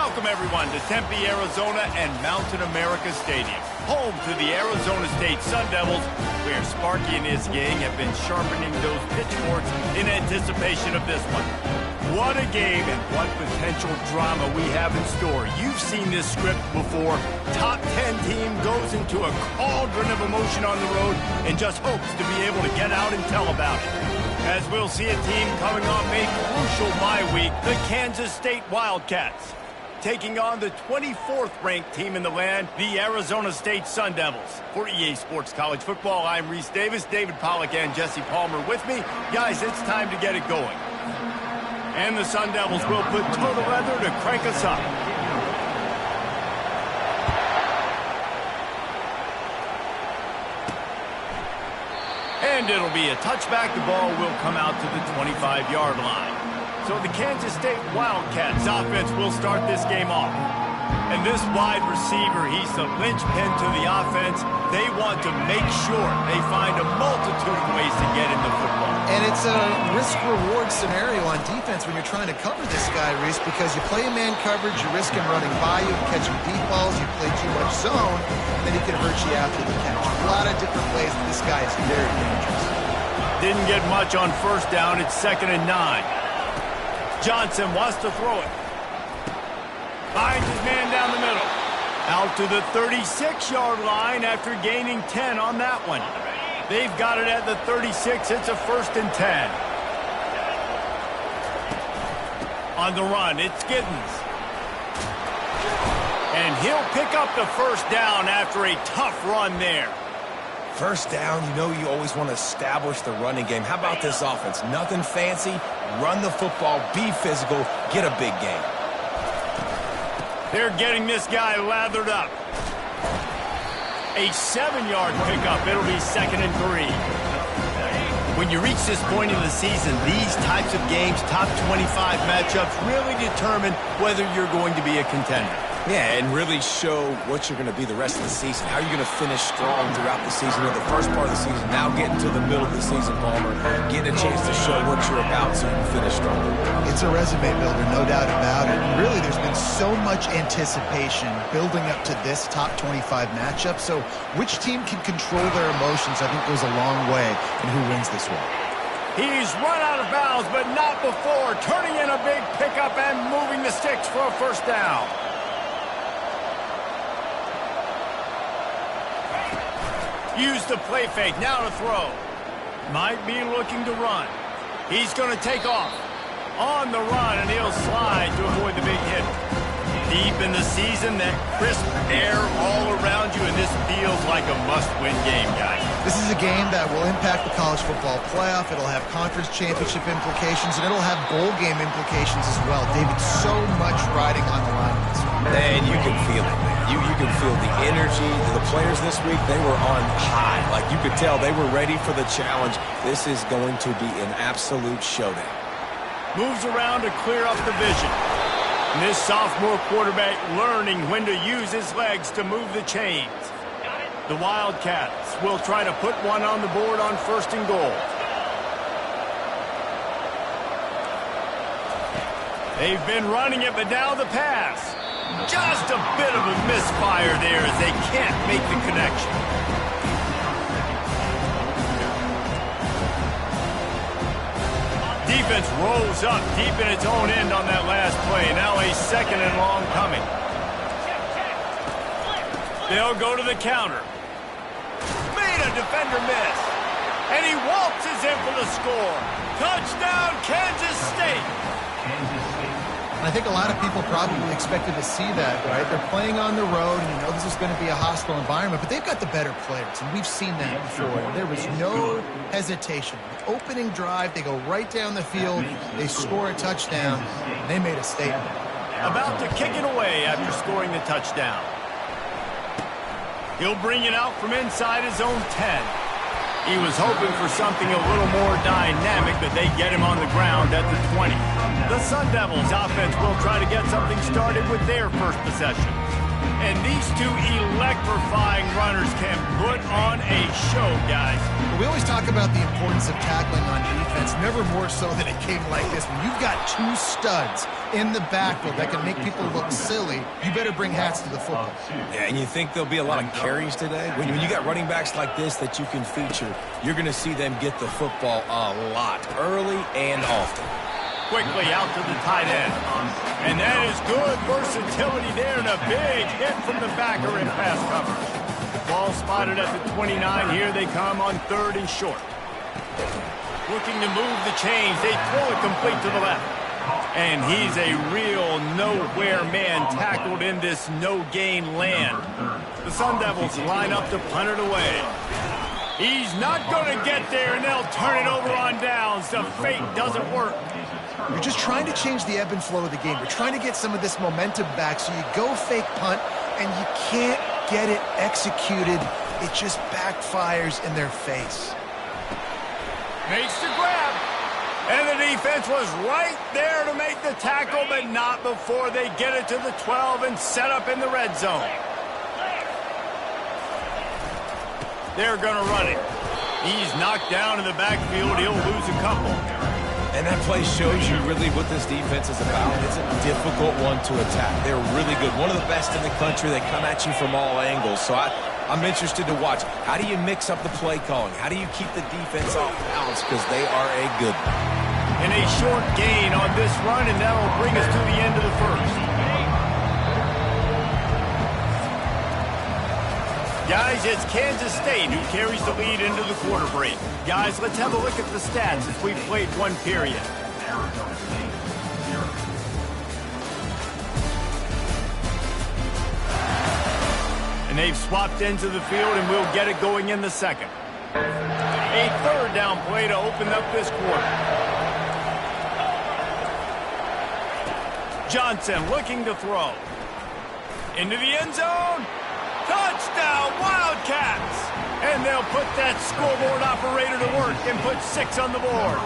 Welcome, everyone, to Tempe, Arizona and Mountain America Stadium, home to the Arizona State Sun Devils, where Sparky and his gang have been sharpening those pitchforks in anticipation of this one. What a game and what potential drama we have in store. You've seen this script before. Top 10 team goes into a cauldron of emotion on the road and just hopes to be able to get out and tell about it. As we'll see a team coming off a crucial bye week, the Kansas State Wildcats, taking on the 24th ranked team in the land, the Arizona State Sun Devils. For EA Sports College Football, I'm Reese Davis, David Pollack and Jesse Palmer with me. Guys, it's time to get it going. And the Sun Devils will put total leather to crank us up. And it'll be a touchback. The ball will come out to the 25-yard line. So the Kansas State Wildcats offense will start this game off. And this wide receiver, he's the linchpin to the offense. They want to make sure they find a multitude of ways to get in the football. And it's a risk-reward scenario on defense when you're trying to cover this guy, Reese, because you play man coverage, you risk him running by you, catching deep balls, you play too much zone, and then he can hurt you after the catch. A lot of different ways that this guy is very dangerous. Didn't get much on first down. It's 2nd and 9. Johnson wants to throw it. Finds his man down the middle. Out to the 36-yard line after gaining 10 on that one. They've got it at the 36. It's a 1st and 10. On the run, it's Giddens. And he'll pick up the first down after a tough run there. First down, you know you always want to establish the running game. How about this offense? Nothing fancy. Run the football, be physical, get a big gain. They're getting this guy lathered up. A 7-yard pickup. It'll be 2nd and 3. When you reach this point in the season, these types of games, top 25 matchups, really determine whether you're going to be a contender. Yeah, and really show what you're going to be the rest of the season. How are you going to finish strong throughout the season, or the first part of the season, now getting to the middle of the season, Palmer, getting a chance to show what you're about so you can finish strong. It's a resume builder, no doubt about it. Really, there's been so much anticipation building up to this top 25 matchup, so which team can control their emotions, I think, goes a long way in who wins this one. He's run out of bounds, but not before, turning in a big pickup and moving the sticks for a first down. Use the play fake, now to throw. Might be looking to run. He's going to take off. On the run, and he'll slide to avoid the big hit. Deep in the season, that crisp air all around you, and this feels like a must-win game, guys. This is a game that will impact the college football playoff. It'll have conference championship implications, and it'll have bowl game implications as well. David, so much riding on the line in this one. And you can feel it. You can feel the energy. The players this week, they were on high. Like, you could tell they were ready for the challenge. This is going to be an absolute showdown. Moves around to clear up the vision. And this sophomore quarterback learning when to use his legs to move the chains. The Wildcats will try to put one on the board on 1st and goal. They've been running it, but now the pass. Just a bit of a misfire there as they can't make the connection. Defense rolls up deep in its own end on that last play. Now a 2nd and long coming. They'll go to the counter. Made a defender miss. And he waltzes in for the score. Touchdown, Kansas State. I think a lot of people probably expected to see that, right? They're playing on the road, and you know this is going to be a hostile environment, but they've got the better players, and we've seen that before. There was no hesitation. The opening drive, they go right down the field, they score a touchdown, and they made a statement. About to kick it away after scoring the touchdown. He'll bring it out from inside his own 10. He was hoping for something a little more dynamic, but they get him on the ground at the 20. The Sun Devils offense will try to get something started with their first possession. And these two electrifying runners can put on a show, guys. We always talk about the importance of tackling on defense, never more so than it came like this. When you've got two studs in the backfield that can make people look silly, you better bring hats to the football. Yeah, and you think there'll be a lot of carries today? When you got running backs like this that you can feature, you're going to see them get the football a lot, early and often. Quickly out to the tight end. And that is good versatility there, and a big hit from the backer in pass coverage. Ball spotted at the 29. Here they come on 3rd and short. Looking to move the chains. They throw it complete to the left. And he's a real nowhere man tackled in this no-gain land. The Sun Devils line up to punt it away. He's not going to get there, and they'll turn it over on downs. The fake doesn't work. You're just trying to change the ebb and flow of the game. You're trying to get some of this momentum back, so you go fake punt, and you can't get it executed. It just backfires in their face. Makes the grab. And the defense was right there to make the tackle, but not before they get it to the 12 and set up in the red zone. They're going to run it. He's knocked down in the backfield. He'll lose a couple. And that play shows you really what this defense is about. It's a difficult one to attack. They're really good. One of the best in the country. They come at you from all angles. So I'm interested to watch. How do you mix up the play calling? How do you keep the defense off balance? Because they are a good one. And a short gain on this run, and that'll bring us to the end of the first. Guys, it's Kansas State who carries the lead into the quarter break. Guys, let's have a look at the stats as we've played one period. And they've swapped into the field, and we'll get it going in the second. A 3rd down play to open up this quarter. Johnson looking to throw. Into the end zone. Touchdown, Wildcats! And they'll put that scoreboard operator to work and put 6 on the board.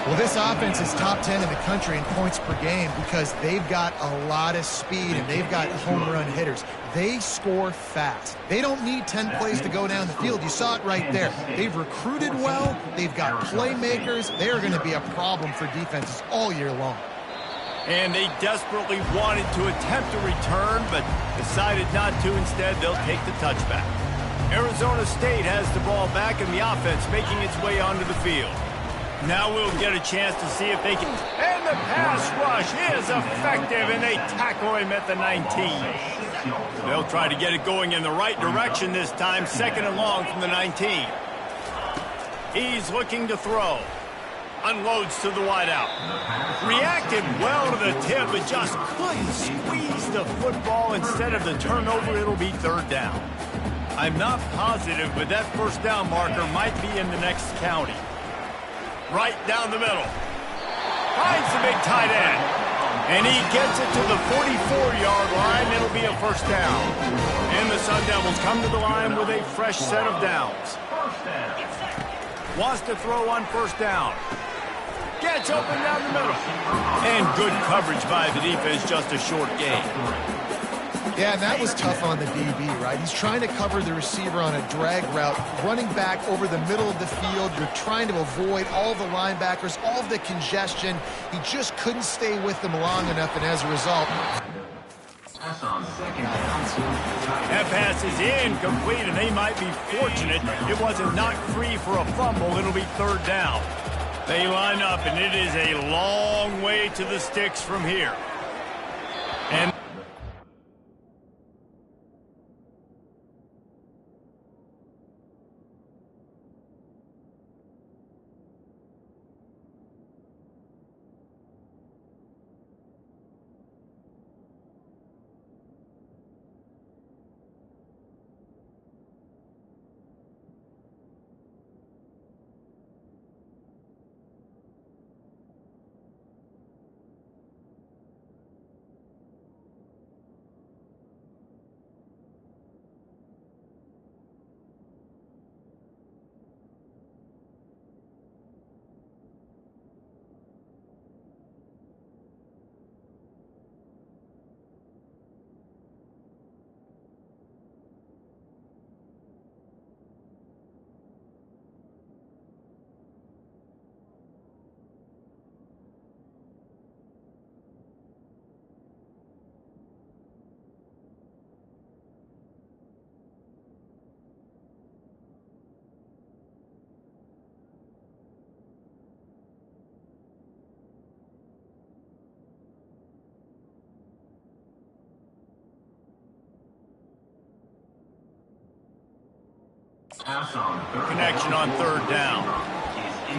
Well, this offense is top 10 in the country in points per game because they've got a lot of speed and they've got home run hitters. They score fast. They don't need 10 plays to go down the field. You saw it right there. They've recruited well. They've got playmakers. They're going to be a problem for defenses all year long. And they desperately wanted to attempt a return, but decided not to. Instead, they'll take the touchback. Arizona State has the ball back and the offense making its way onto the field. Now we'll get a chance to see if they can. And the pass rush is effective, and they tackle him at the 19. They'll try to get it going in the right direction this time. 2nd and long from the 19. He's looking to throw. Unloads to the wideout. Reacted well to the tip, but just couldn't squeeze the football. Instead of the turnover, it'll be 3rd down. I'm not positive, but that 1st down marker might be in the next county. Right down the middle. Finds the big tight end. And he gets it to the 44-yard line. It'll be a 1st down. And the Sun Devils come to the line with a fresh set of downs. Wants to throw on 1st down. Gets open down the middle. And good coverage by the defense, just a short gain. Yeah, and that was tough on the DB, right? He's trying to cover the receiver on a drag route, running back over the middle of the field. You're trying to avoid all the linebackers, all of the congestion. He just couldn't stay with them long enough, and as a result... That pass is incomplete, and they might be fortunate it wasn't knocked free for a fumble. It'll be 3rd down. They line up, and it is a long way to the sticks from here. And Connection on third down.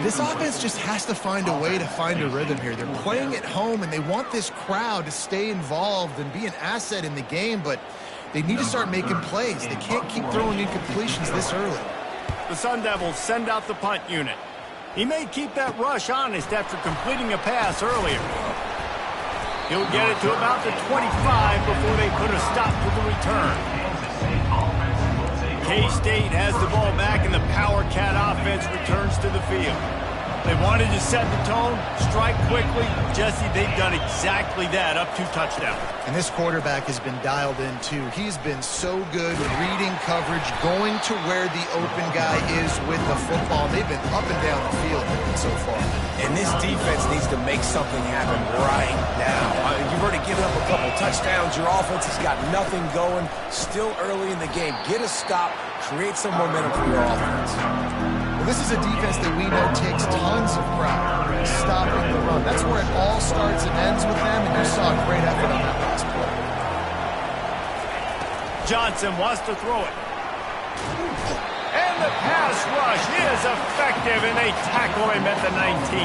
This offense just has to find a way to find a rhythm here. They're playing at home, and they want this crowd to stay involved and be an asset in the game, but they need to start making plays. They can't keep throwing incompletions this early. The Sun Devils send out the punt unit. He may keep that rush honest after completing a pass earlier. He'll get it to about the 25 before they put a stop to the return. K-State has the ball back, and the Power Cat offense returns to the field. They wanted to set the tone, strike quickly. Jesse, they've done exactly that, up 2 touchdowns. And this quarterback has been dialed in, too. He's been so good reading coverage, going to where the open guy is with the football. They've been up and down the field so far. And this defense needs to make something happen right now. You've already given up a couple touchdowns. Your offense has got nothing going. Still early in the game. Get a stop. Create some momentum for your offense. Well, this is a defense that we know takes tons of pride stopping the run. That's where it all starts and ends with them, and you saw a great effort on that last play. Johnson wants to throw it. And the pass rush is effective, and they tackle him at the 19.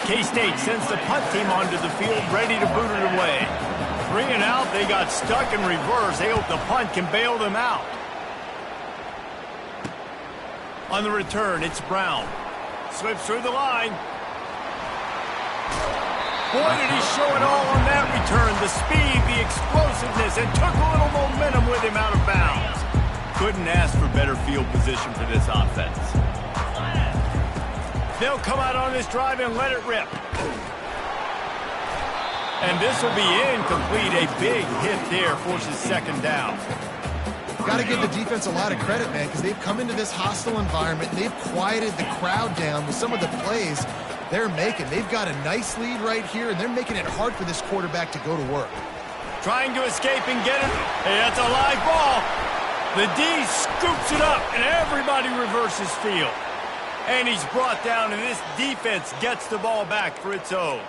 K-State sends the punt team onto the field, ready to boot it away. 3 and out, they got stuck in reverse. They hope the punt can bail them out. On the return, it's Brown. Slips through the line. Boy, did he show it all on that return. The speed, the explosiveness, and took a little momentum with him out of bounds. Couldn't ask for better field position for this offense. They'll come out on this drive and let it rip. And this will be incomplete. A big hit there forces second down. Got to give the defense a lot of credit, man, because they've come into this hostile environment and they've quieted the crowd down with some of the plays they're making. They've got a nice lead right here, and they're making it hard for this quarterback to go to work. Trying to escape and get it. Hey, that's a live ball. The D scoops it up, and everybody reverses field. And he's brought down, and this defense gets the ball back for its own.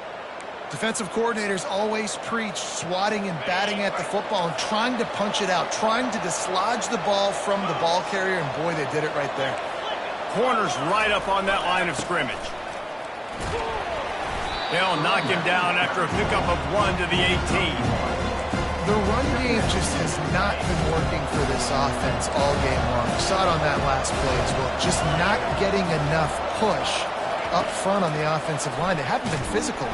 Defensive coordinators always preach swatting and batting at the football and trying to punch it out, trying to dislodge the ball from the ball carrier, and boy, they did it right there. Corner's right up on that line of scrimmage. They'll knock him down after a pickup of 1 to the 18. The run game just has not been working for this offense all game long. We saw it on that last play as well. Just not getting enough push up front on the offensive line. They haven't been physical.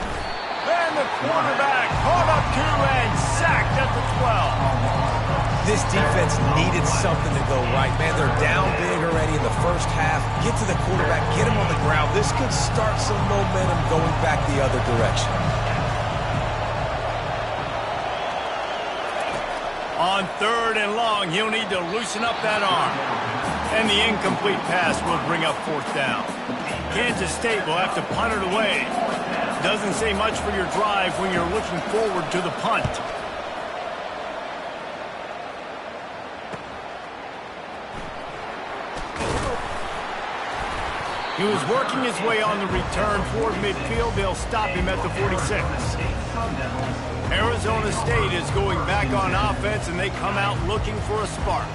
And the quarterback caught up to and sacked at the 12. This defense needed something to go right, man. They're down big already in the first half. Get to the quarterback, get him on the ground. This could start some momentum going back the other direction. On 3rd and long, he'll need to loosen up that arm. And the incomplete pass will bring up 4th down. Kansas State will have to punt it away. Doesn't say much for your drive when you're looking forward to the punt. He was working his way on the return toward midfield. They'll stop him at the 46. Arizona State is going back on offense, and they come out looking for a spark.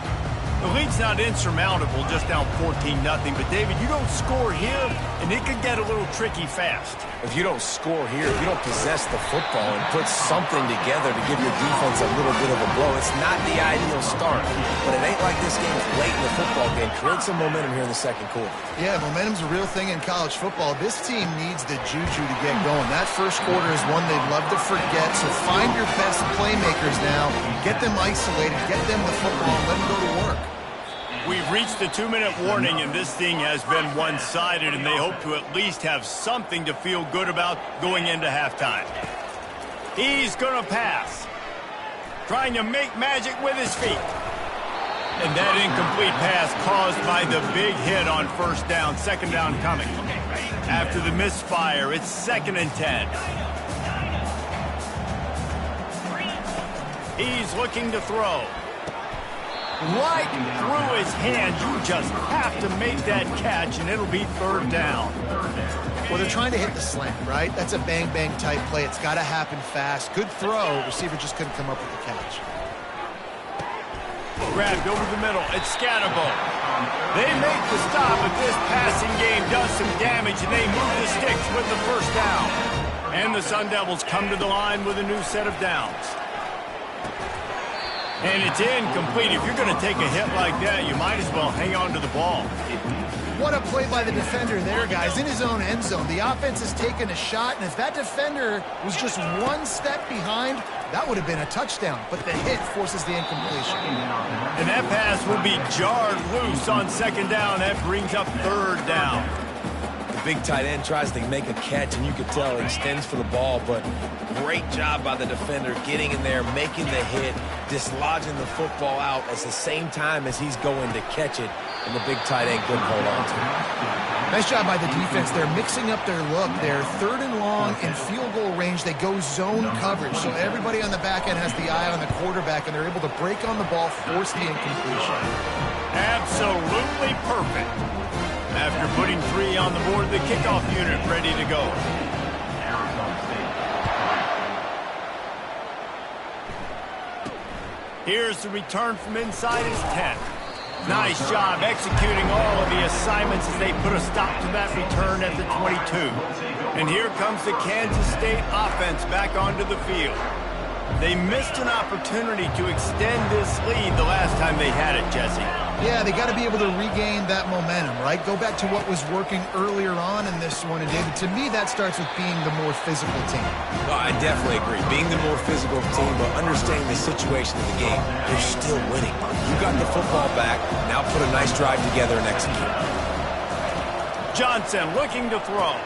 The lead's not insurmountable, just down 14-0. But, David, you don't score here, and it could get a little tricky fast. If you don't score here, if you don't possess the football and put something together to give your defense a little bit of a blow, it's not the ideal start. But it ain't like this game's late in the football game. Create some momentum here in the second quarter. Yeah, momentum's a real thing in college football. This team needs the juju to get going. That first quarter is one they'd love to forget, so find your best playmakers now. Get them isolated, get them the football, and let them go to work. We've reached the 2-minute warning, and this thing has been one-sided, and they hope to at least have something to feel good about going into halftime. He's going to pass. Trying to make magic with his feet. And that incomplete pass caused by the big hit on 1st down, 2nd down coming. After the misfire, it's 2nd and 10. He's looking to throw. Right through his hand. You just have to make that catch, and it'll be 3rd down. Well, they're trying to hit the slant, right? That's a bang-bang type play. It's got to happen fast. Good throw. Receiver just couldn't come up with the catch. Grabbed over the middle. It's Scatterbo. They make the stop, but this passing game does some damage, and they move the sticks with the first down. And the Sun Devils come to the line with a new set of downs. And it's incomplete. If you're going to take a hit like that, you might as well hang on to the ball. What a play by the defender there, guys. In his own end zone, the offense has taken a shot, and if that defender was just one step behind, that would have been a touchdown. But the hit forces the incompletion. And that pass will be jarred loose on second down. That brings up third down. The big tight end tries to make a catch, and you can tell he extends for the ball, but great job by the defender getting in there, making the hit, dislodging the football out at the same time as he's going to catch it, and the big tight end couldn't hold on to it. Nice job by the defense. They're mixing up their look. They're third and long in field goal range. They go zone coverage, so everybody on the back end has the eye on the quarterback, and they're able to break on the ball, force the incompletion. Absolutely perfect. After putting 3 on the board, the kickoff unit ready to go. Here's the return from inside his 10. Nice job executing all of the assignments as they put a stop to that return at the 22. And here comes the Kansas State offense back onto the field. They missed an opportunity to extend this lead the last time they had it, Jesse. Yeah, they got to be able to regain that momentum, right? Go back to what was working earlier on in this one. And David, to me, that starts with being the more physical team. Well, I definitely agree. Being the more physical team, but understanding the situation of the game, you're still winning. You got the football back. Now put a nice drive together and execute. Johnson looking to throw.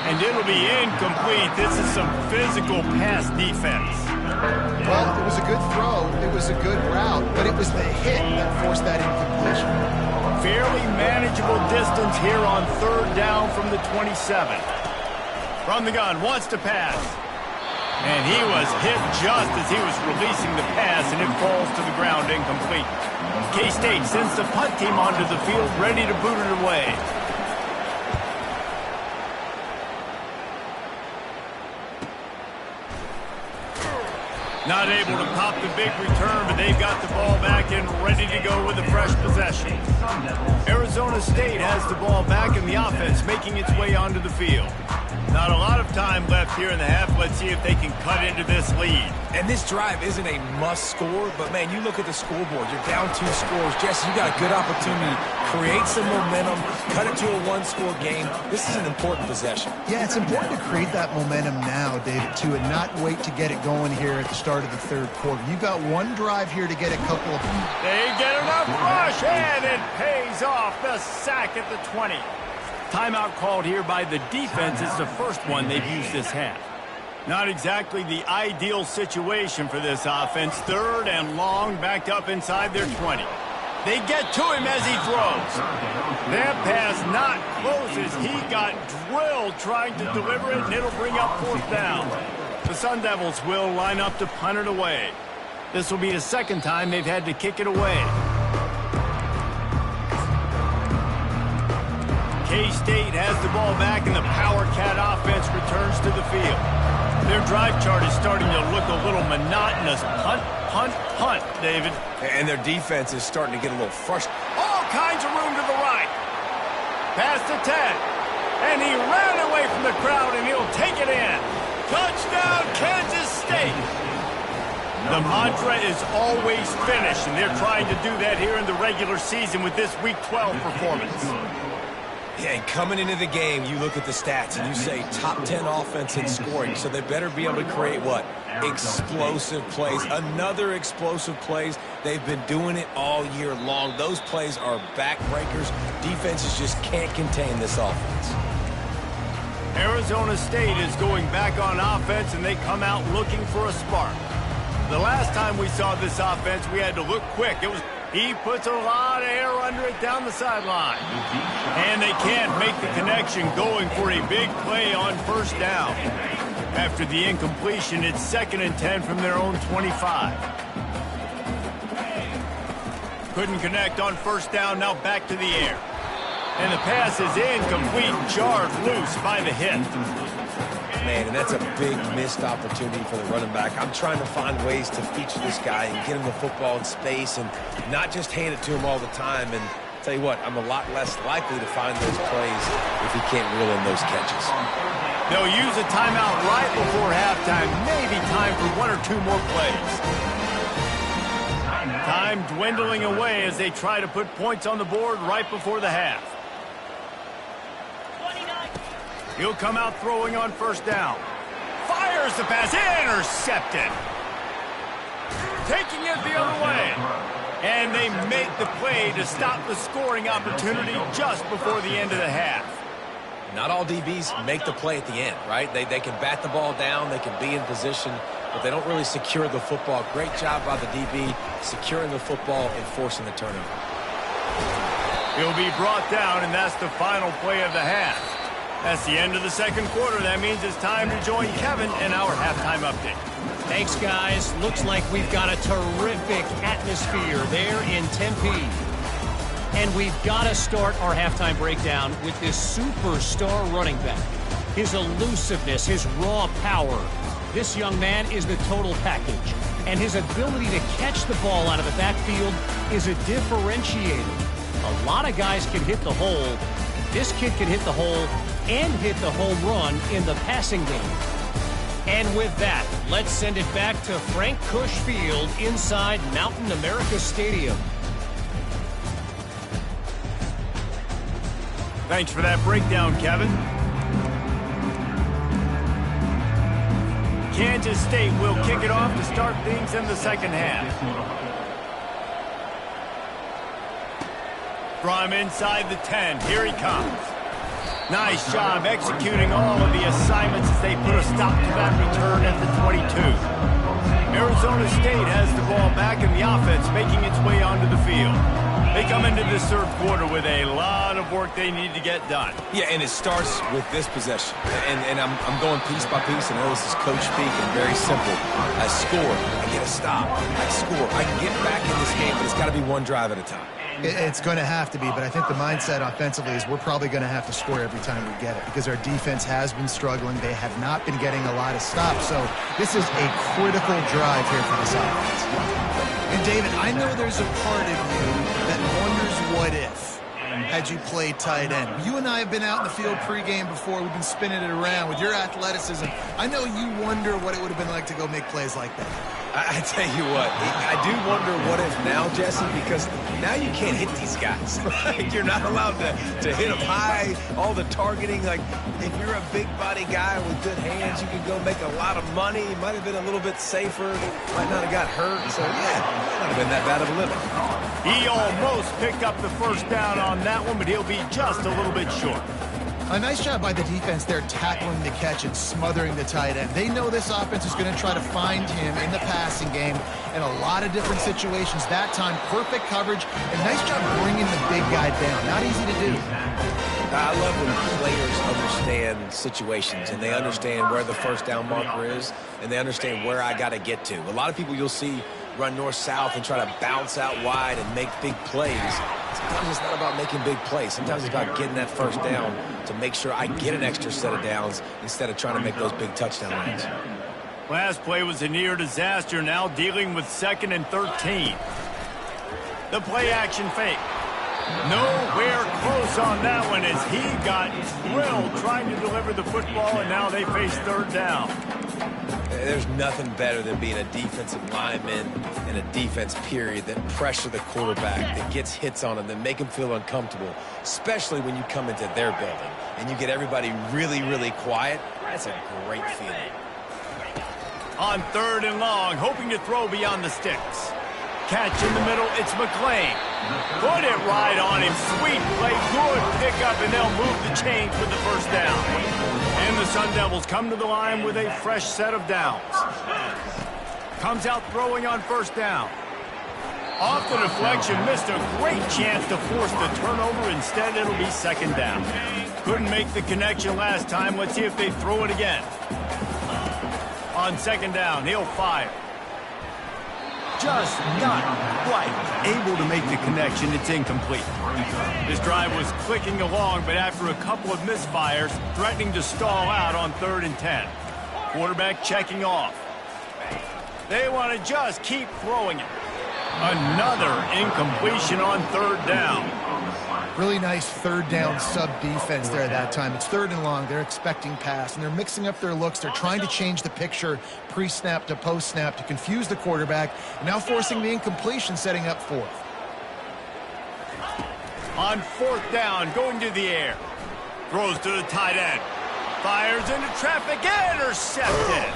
And it'll be incomplete. This is some physical pass defense. Well, it was a good throw. It was a good route, but it was the hit that forced that incompletion. Fairly manageable distance here on third down from the 27. From the gun, wants to pass. And he was hit just as he was releasing the pass, and it falls to the ground incomplete. K-State sends the punt team onto the field, ready to boot it away. Not able to pop the big return, but they've got the ball back and ready to go with a fresh possession. Arizona State has the ball back in the offense, making its way onto the field. Not a lot of time left here in the half. Let's see if they can cut into this lead. And this drive isn't a must score, but man, you look at the scoreboard. You're down 2 scores. Jesse, you got a good opportunity. Create some momentum. Cut it to a 1-score game. This is an important possession. Yeah, it's important to create that momentum now, David, too, and not wait to get it going here at the start of the third quarter. You've got one drive here to get a couple of... They get enough rush, and it pays off. The sack at the 20. Timeout called here by the defense. It's the first one they've used this half. Not exactly the ideal situation for this offense. Third and long, backed up inside their 20. They get to him as he throws. That pass not closes. He got drilled trying to deliver it, and it'll bring up fourth down. The Sun Devils will line up to punt it away. This will be the second time they've had to kick it away. K-State has the ball back, and the Power Cat offense returns to the field. Their drive chart is starting to look a little monotonous. Punt, punt, punt, David. And their defense is starting to get a little frustrated. All kinds of room to the right. Pass to 10. And he ran away from the crowd, and he'll take it in. Touchdown, Kansas State. The mantra is always finish, and they're trying to do that here in the regular season with this Week 12 performance. Yeah, and coming into the game, you look at the stats and you say top 10 offense in scoring, so they better be able to create what? Explosive plays. Another explosive plays. They've been doing it all year long. Those plays are backbreakers. Defenses just can't contain this offense. Arizona State is going back on offense, and they come out looking for a spark. The last time we saw this offense, we had to look quick. He puts a lot of air under it down the sideline. And they can't make the connection, going for a big play on first down. After the incompletion, it's 2nd and 10 from their own 25. Couldn't connect on first down, now back to the air. And the pass is incomplete, jarred loose by the hit. Man, and that's a big missed opportunity for the running back. I'm trying to find ways to feature this guy and get him the football in space and not just hand it to him all the time. And tell you what, I'm a lot less likely to find those plays if he can't reel in those catches. They'll use a timeout right before halftime. Maybe time for one or two more plays. Time dwindling away as they try to put points on the board right before the half. He'll come out throwing on first down. Fires the pass. Intercepted. Taking it the other way. And they make the play to stop the scoring opportunity just before the end of the half. Not all DBs make the play at the end, right? They can bat the ball down, they can be in position, but they don't really secure the football. Great job by the DB securing the football and forcing the turnover. He'll be brought down, and that's the final play of the half. That's the end of the second quarter. That means it's time to join Kevin in our halftime update. Thanks, guys. Looks like we've got a terrific atmosphere there in Tempe. And we've got to start our halftime breakdown with this superstar running back. His elusiveness, his raw power. This young man is the total package. And his ability to catch the ball out of the backfield is a differentiator. A lot of guys can hit the hole. This kid can hit the hole and hit the home run in the passing game. And with that, let's send it back to Frank Cush Field inside Mountain America Stadium. Thanks for that breakdown, Kevin. Kansas State will kick it off to start things in the second half. From inside the 10, here he comes. Nice job executing all of the assignments as they put a stop to that return at the 22. Arizona State has the ball back and the offense making its way onto the field. They come into this third quarter with a lot of work they need to get done. Yeah, and it starts with this possession. And I'm going piece by piece, and I know this is coach speak and very simple. I score, I get a stop, I score. I can get back in this game, but it's got to be one drive at a time. It's going to have to be, but I think the mindset offensively is we're probably going to have to score every time we get it because our defense has been struggling. They have not been getting a lot of stops, so this is a critical drive here for this offense. And, David, I know there's a part of you that wonders what if had you played tight end. You and I have been out in the field pregame before. We've been spinning it around with your athleticism. I know you wonder what it would have been like to go make plays like that. I tell you what, I do wonder what if now, Jesse, because now you can't hit these guys. Right? You're not allowed to hit them high, all the targeting. Like, if you're a big body guy with good hands, you can go make a lot of money. You might have been a little bit safer. Might not have got hurt. So, yeah, might not have been that bad of a living. He almost picked up the first down on that one, but he'll be just a little bit short. A nice job by the defense there tackling the catch and smothering the tight end. They know this offense is going to try to find him in the passing game in a lot of different situations. That time, perfect coverage, and nice job bringing the big guy down. Not easy to do. I love when players understand situations and they understand where the first down marker is and they understand where I got to get to. A lot of people you'll see run north-south and try to bounce out wide and make big plays. Sometimes it's not about making big plays. Sometimes it's about getting that first down to make sure I get an extra set of downs instead of trying to make those big touchdown runs. Last play was a near disaster, now dealing with 2nd and 13. The play action fake. Nowhere close on that one as he got drilled trying to deliver the football, and now they face 3rd down. There's nothing better than being a defensive lineman in a defense period that pressure the quarterback, that gets hits on him, that make him feel uncomfortable, especially when you come into their building and you get everybody really, really quiet. That's a great feeling. On 3rd and long, hoping to throw beyond the sticks. Catch in the middle, it's McClain. Put it right on him. Sweet play, good pickup, and they'll move the chains with the first down. And the Sun Devils come to the line with a fresh set of downs. Comes out throwing on first down. Off the deflection, missed a great chance to force the turnover. Instead, it'll be 2nd down. Couldn't make the connection last time. Let's see if they throw it again. On 2nd down, he'll fire. just not quite able to make the connection. It's incomplete. This drive was clicking along, but after a couple of misfires, threatening to stall out on 3rd and 10. Quarterback checking off. They want to just keep throwing it. Another incompletion on 3rd down. Really nice 3rd down sub-defense there that time. It's 3rd and long. They're expecting pass, and they're mixing up their looks. They're trying to change the picture pre-snap to post-snap to confuse the quarterback, and now forcing the incompletion, setting up 4th. On 4th down, going to the air. Throws to the tight end. Fires into traffic, intercepted.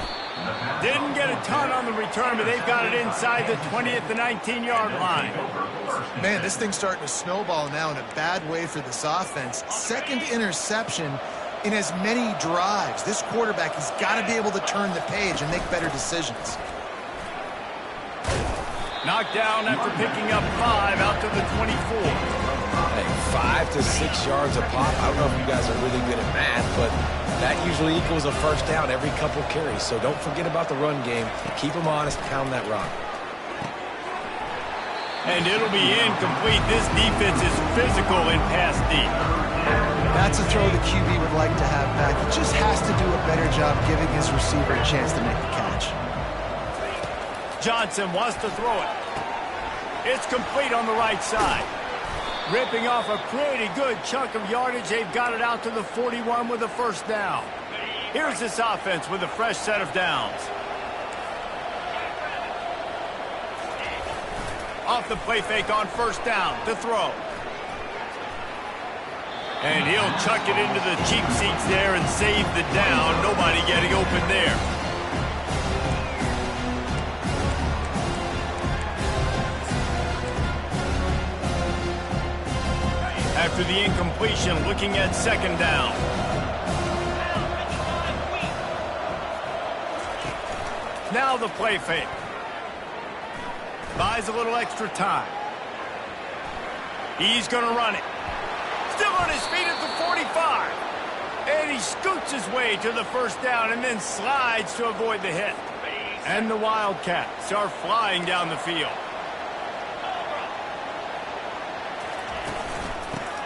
Didn't get a ton on the return, but they've got it inside the 20 at the 19-yard line. Man, this thing's starting to snowball now in a bad way for this offense. 2nd interception in as many drives. This quarterback has got to be able to turn the page and make better decisions. Knocked down after picking up 5 out to the 24. Hey, 5 to 6 yards a pop. I don't know if you guys are really good at math, but that usually equals a 1st down every couple carries. So don't forget about the run game. Keep them honest, pound that rock. And it'll be incomplete. This defense is physical in pass deep. That's a throw the QB would like to have back. He just has to do a better job giving his receiver a chance to make the catch. Johnson wants to throw it. It's complete on the right side. Ripping off a pretty good chunk of yardage. They've got it out to the 41 with a 1st down. Here's this offense with a fresh set of downs. Off the play fake on 1st down to throw. And he'll chuck it into the cheap seats there and save the down. Nobody getting open there. After the incompletion, looking at 2nd down. Now the play fake. Buys a little extra time. He's going to run it. Still on his feet at the 45. And he scoots his way to the 1st down and then slides to avoid the hit. And the Wildcats are flying down the field.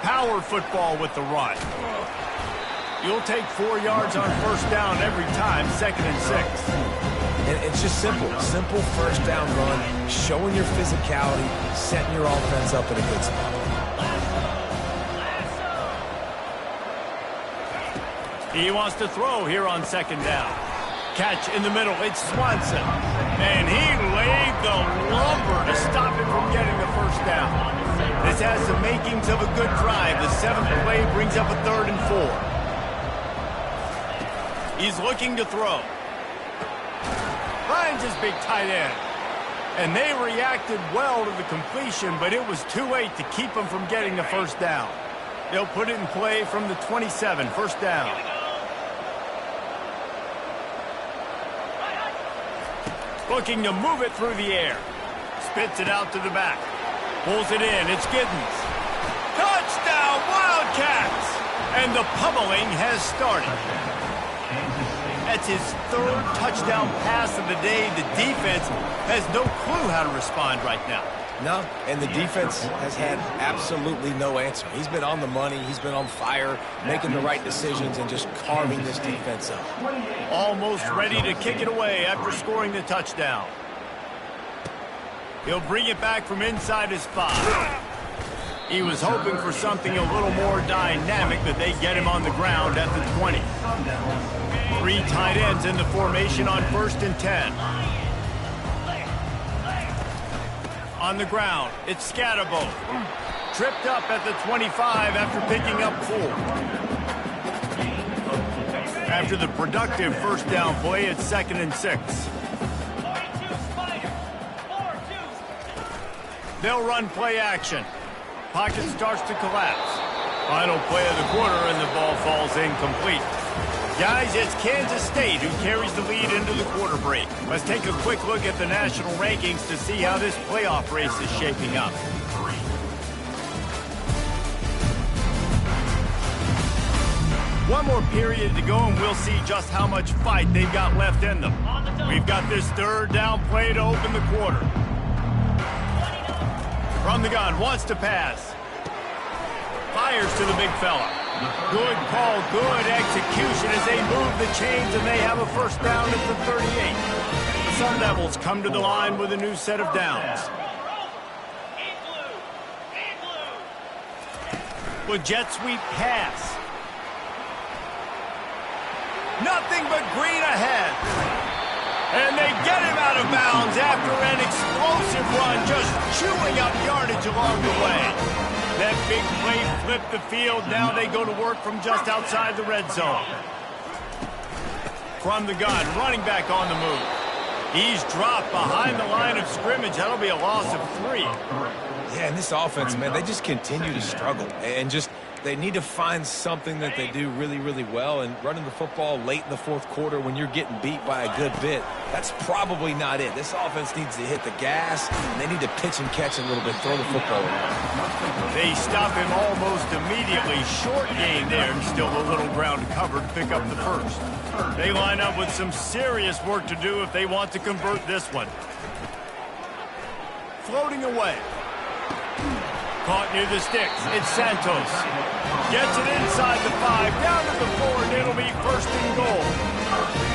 Power football with the run. You'll take 4 yards on 1st down every time, 2nd and 6. And it's just simple. Simple 1st down run, showing your physicality, setting your offense up in a good spot. He wants to throw here on 2nd down. Catch in the middle, it's Swanson. And he laid the lumber to stop him from getting the 1st down. This has the makings of a good drive. The 7th play brings up a 3rd and 4. He's looking to throw. Finds his big tight end. And they reacted well to the completion, but it was too late to keep him from getting the 1st down. They'll put it in play from the 27, 1st down. Looking to move it through the air. Spits it out to the back. Pulls it in. It's Giddens. Touchdown, Wildcats! And the pummeling has started. That's his 3rd touchdown pass of the day. The defense has no clue how to respond right now. No, and the defense has had absolutely no answer. He's been on the money. He's been on fire, making the right decisions and just carving this defense up. Almost ready to kick it away after scoring the touchdown. He'll bring it back from inside his 5. He was hoping for something a little more dynamic, but they get him on the ground at the 20. 3 tight ends in the formation on 1st and 10. On the ground, it's Scatterbo. Tripped up at the 25 after picking up 4. After the productive 1st down play, it's 2nd and 6. They'll run play action. Pocket starts to collapse. Final play of the quarter, and the ball falls incomplete. Guys, it's Kansas State who carries the lead into the quarter break. Let's take a quick look at the national rankings to see how this playoff race is shaping up. One more period to go, and we'll see just how much fight they've got left in them. We've got this 3rd down play to open the quarter. From the gun, wants to pass. Fires to the big fella. Good call, good execution as they move the chains, and they have a first down at the 38. The Sun Devils come to the line with a new set of downs. With jet sweep pass. Nothing but green ahead. And they get him out of bounds after an explosive run, just chewing up yardage along the way. That big play flipped the field. Now they go to work from just outside the red zone. From the gun, running back on the move. He's dropped behind the line of scrimmage. That'll be a loss of 3. Yeah, and this offense, man, they just continue to struggle. And just, they need to find something that they do really, really well. And running the football late in the fourth quarter when you're getting beat by a good bit, that's probably not it. This offense needs to hit the gas, and they need to pitch and catch a little bit, throw the football around. They stop him almost immediately. Short gain there, and still a little ground covered. Pick up the first. They line up with some serious work to do if they want to convert this one. Floating away. Caught near the sticks. It's Santos. Gets it inside the 5, down to the 4, and it'll be first and goal.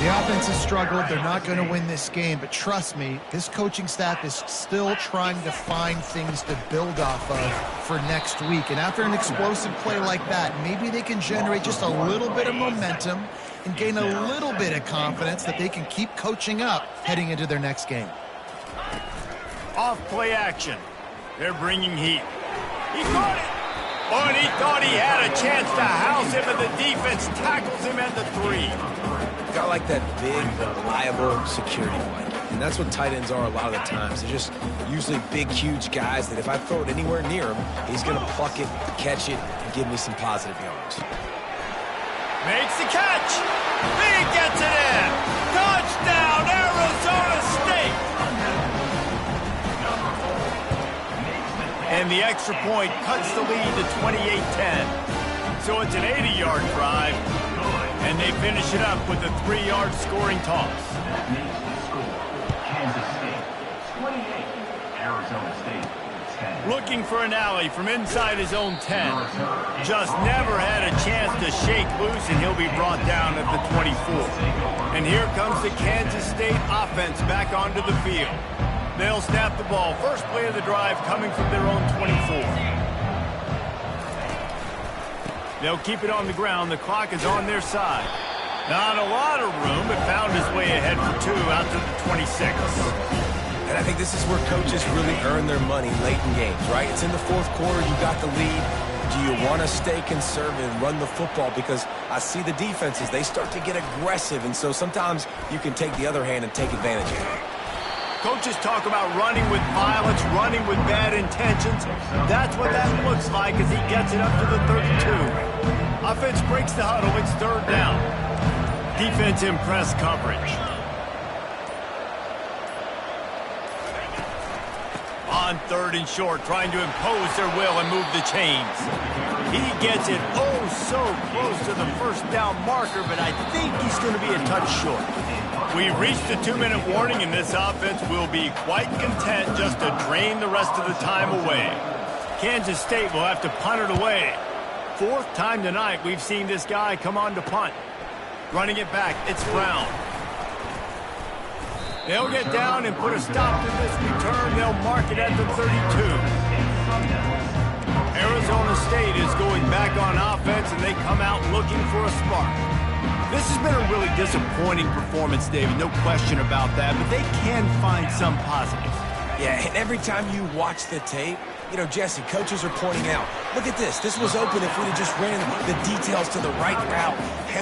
The offense has struggled. They're not going to win this game, but trust me, this coaching staff is still trying to find things to build off of for next week. And after an explosive play like that, maybe they can generate just a little bit of momentum and gain a little bit of confidence that they can keep coaching up heading into their next game. Off play action. They're bringing heat. He caught it. Oh, and he thought he had a chance to house him, and the defense tackles him at the 3. Got like that big, reliable security blanket. And that's what tight ends are a lot of the times. They're just usually big, huge guys that if I throw it anywhere near him, he's going to pluck it, catch it, and give me some positive yards. Makes the catch. He gets it in. Touchdown, Arizona State. And the extra point cuts the lead to 28-10. So it's an 80-yard drive, and they finish it up with a 3-yard scoring toss. Kansas State, 28. Arizona State, 10. Looking for an alley from inside his own 10. Just never had a chance to shake loose, and he'll be brought down at the 24. And here comes the Kansas State offense back onto the field. They'll snap the ball. First play of the drive coming from their own 24. They'll keep it on the ground. The clock is on their side. Not a lot of room, but found his way ahead for 2 out to the 26. And I think this is where coaches really earn their money late in games, right? It's in the fourth quarter. You got the lead. Do you want to stay conservative and run the football? Because I see the defenses, they start to get aggressive. And so sometimes you can take the other hand and take advantage of it. Coaches talk about running with violence, running with bad intentions. That's what that looks like as he gets it up to the 32. Offense breaks the huddle. It's 3rd down. Defense in press coverage. On 3rd and short, trying to impose their will and move the chains. He gets it oh so close to the first down marker, but I think he's going to be a touch short. We've reached a 2-minute warning, and this offense will be quite content just to drain the rest of the time away. Kansas State will have to punt it away. 4th time tonight we've seen this guy come on to punt. Running it back, it's Brown. They'll get down and put a stop to this return. They'll mark it at the 32. Arizona State is going back on offense, and they come out looking for a spark. This has been a really disappointing performance, David, no question about that, but they can find some positives. Yeah, and every time you watch the tape, you know, Jesse, coaches are pointing out, look at this. This was open if we'd have just ran the details to the right route,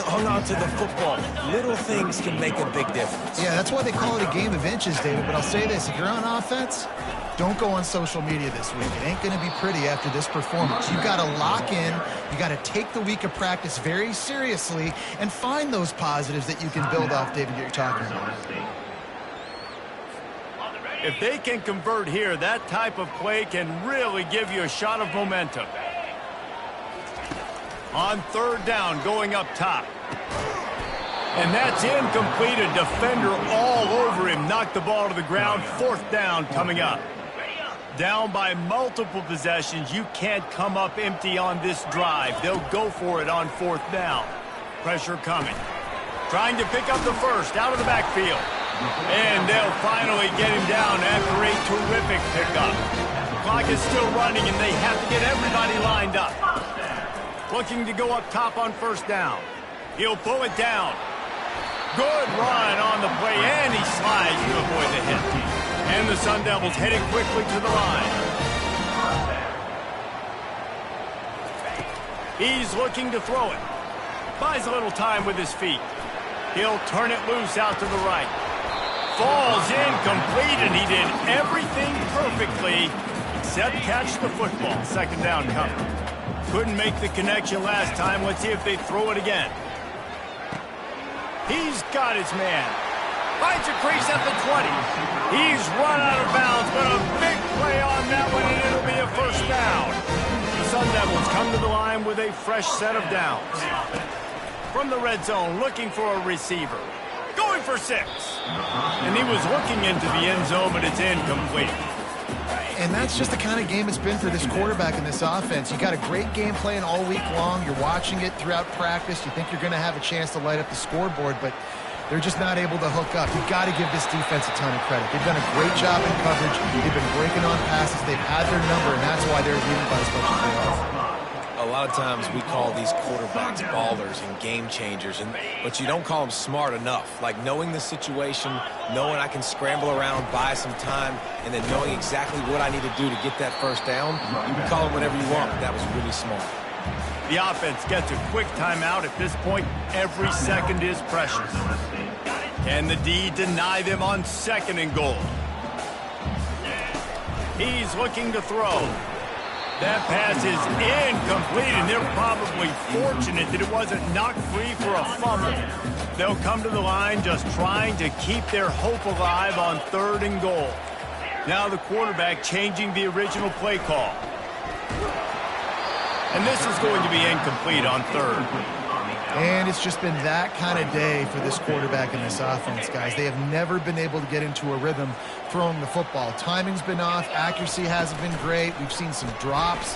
hung on to the football. Little things can make a big difference. Yeah, that's why they call it a game of inches, David. But I'll say this, if you're on offense, don't go on social media this week. It ain't going to be pretty after this performance. You've got to lock in. You got to take the week of practice very seriously and find those positives that you can build off, David, that you're talking about. If they can convert here, that type of play can really give you a shot of momentum. On 3rd down, going up top. And that's incomplete. A defender all over him. Knocked the ball to the ground. 4th down coming up. Down by multiple possessions, you can't come up empty on this drive. They'll go for it on 4th down. Pressure coming. Trying to pick up the first out of the backfield. And they'll finally get him down after a terrific pickup. The clock is still running, and they have to get everybody lined up. Looking to go up top on 1st down. He'll pull it down. Good run on the play, and he slides to avoid the hit. And the Sun Devils heading quickly to the line. He's looking to throw it. Buys a little time with his feet. He'll turn it loose out to the right. Falls incomplete, and he did everything perfectly except catch the football. 2nd down coming. Couldn't make the connection last time. Let's see if they throw it again. He's got his man. Finds a crease at the 20. He's run out of bounds, but a big play on that one, and it'll be a 1st down. The Sun Devils come to the line with a fresh set of downs. From the red zone, looking for a receiver. Going for 6. And he was looking into the end zone, but it's incomplete. And that's just the kind of game it's been for this quarterback in this offense. You got a great game plan all week long. You're watching it throughout practice. You think you're going to have a chance to light up the scoreboard, but they're just not able to hook up. You've got to give this defense a ton of credit. They've done a great job in coverage. They've been breaking on passes. They've had their number, and that's why they're leading by as much as they are. A lot of times we call these quarterbacks ballers and game changers, but you don't call them smart enough. Like knowing the situation, knowing I can scramble around, buy some time, and then knowing exactly what I need to do to get that 1st down. You can call them whatever you want, but that was really smart. The offense gets a quick timeout. At this point, every second is precious. Can the D deny them on 2nd and goal? He's looking to throw. That pass is incomplete, and they're probably fortunate that it wasn't knocked free for a fumble. They'll come to the line just trying to keep their hope alive on 3rd and goal. Now the quarterback changing the original play call. And this is going to be incomplete on 3rd. And it's just been that kind of day for this quarterback in this offense, guys. They have never been able to get into a rhythm throwing the football. Timing's been off. Accuracy hasn't been great. We've seen some drops.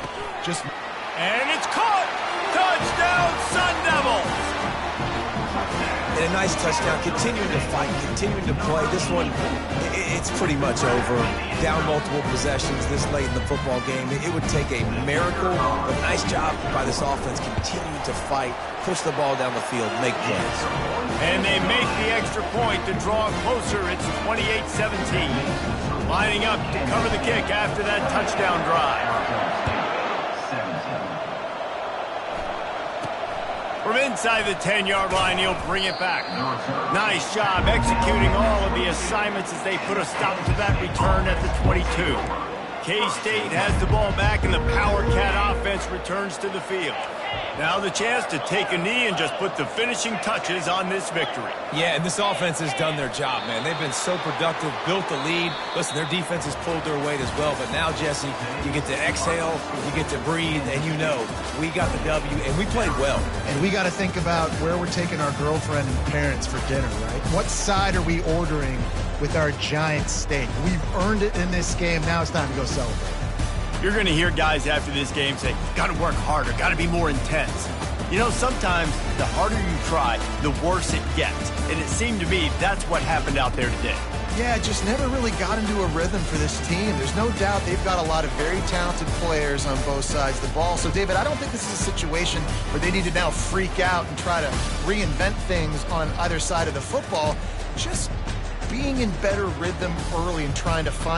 And it's caught! Touchdown, Sun Devils! And a nice touchdown, continuing to fight, continuing to play. This one, it's pretty much over. Down multiple possessions this late in the football game. It would take a miracle, but nice job by this offense continuing to fight, push the ball down the field, make plays. And they make the extra point to draw closer. It's 28-17. Lining up to cover the kick after that touchdown drive. From inside the 10-yard line, he'll bring it back. Nice job executing all of the assignments as they put a stop to that return at the 22. K-State has the ball back, and the Power Cat offense returns to the field. Now the chance to take a knee and just put the finishing touches on this victory. Yeah, and this offense has done their job, man. They've been so productive, built the lead. Listen, their defense has pulled their weight as well. But now, Jesse, you get to exhale, you get to breathe, and you know we got the W, and we played well. And we got to think about where we're taking our girlfriend and parents for dinner, right? What side are we ordering with our giant steak? We've earned it in this game. Now it's time to go celebrate. You're going to hear guys after this game say, got to work harder, got to be more intense. You know, sometimes the harder you try, the worse it gets. And it seemed to me that's what happened out there today. Yeah, just never really got into a rhythm for this team. There's no doubt they've got a lot of very talented players on both sides of the ball. So, David, I don't think this is a situation where they need to now freak out and try to reinvent things on either side of the football. Just being in better rhythm early and trying to find